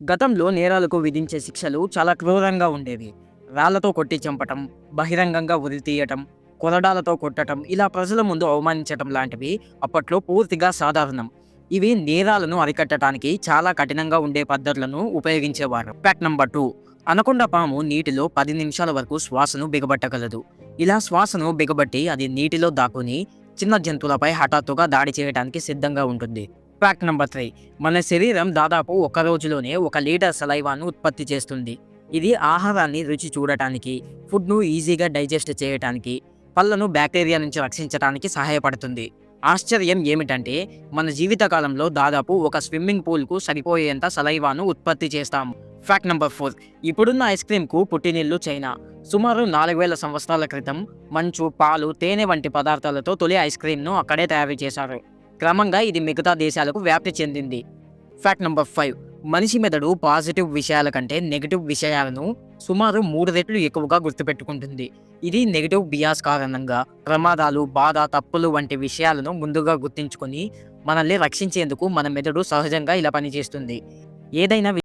గతంలో నేరాలకు విధించే శిక్షలు చాలా క్రూరంగా ఉండేవి. రాళ్లతో కొట్టి చంపటం, బహిరంగంగా ఉరితీయటం, కొరడాలతో కొట్టటం, ఇలా ప్రజల ముందు అవమానించటం లాంటివి అప్పట్లో పూర్తిగా సాధారణం. ఇవి నేరాలను అరికట్టడానికి చాలా కఠినంగా ఉండే పద్ధతులను ఉపయోగించేవారు. Fact number 2. అనకొండ పాము నీటిలో 10 నిమిషాల వరకు శ్వాసను బిగబట్టగలదు. ఇలా శ్వాసను బిగబట్టి అది నీటిలో దాక్కుని చిన్న జంతువులపై హఠాత్తుగా దాడి చేయడానికి సిద్ధంగా ఉంటుంది. Fact number 3. మన శరీరం దాదాపు ఒక రోజులోనే 1 లీటర్ సలైవాను ఉత్పత్తి చేస్తుంది. ఇది ఆహారాన్ని రుచి చూడటానికి, ఫుడ్ను ఈజీగా డైజెస్ట్ చేయటానికి, పళ్ళను బ్యాక్టీరియా నుంచి రక్షించడానికి సహాయపడుతుంది. ఆశ్చర్యం ఏమిటంటే మన జీవితకాలంలో దాదాపు ఒక స్విమ్మింగ్ పూల్కు సరిపోయేంత సలైవాను ఉత్పత్తి చేస్తాము. Fact number 4. ఇప్పుడున్న ఐస్ క్రీమ్కు పుట్టినిల్లు చైనా. సుమారు 4000 సంవత్సరాల క్రితం మంచు, పాలు, తేనె వంటి పదార్థాలతో తొలి ఐస్ క్రీమ్ను అక్కడే తయారు చేశారు. క్రమంగా ఇది మిగతా దేశాలకు వ్యాప్తి చెందింది. Fact number 5. మనిషి మెదడు పాజిటివ్ విషయాల కంటే నెగిటివ్ విషయాలను సుమారు 3 రెట్లు ఎక్కువగా గుర్తుపెట్టుకుంటుంది. ఇది నెగిటివ్ బియాస్ కారణంగా ప్రమాదాలు, బాధ, తప్పులు వంటి విషయాలను ముందుగా గుర్తించుకొని మనల్ని రక్షించేందుకు మన మెదడు సహజంగా ఇలా పనిచేస్తుంది. ఏదైనా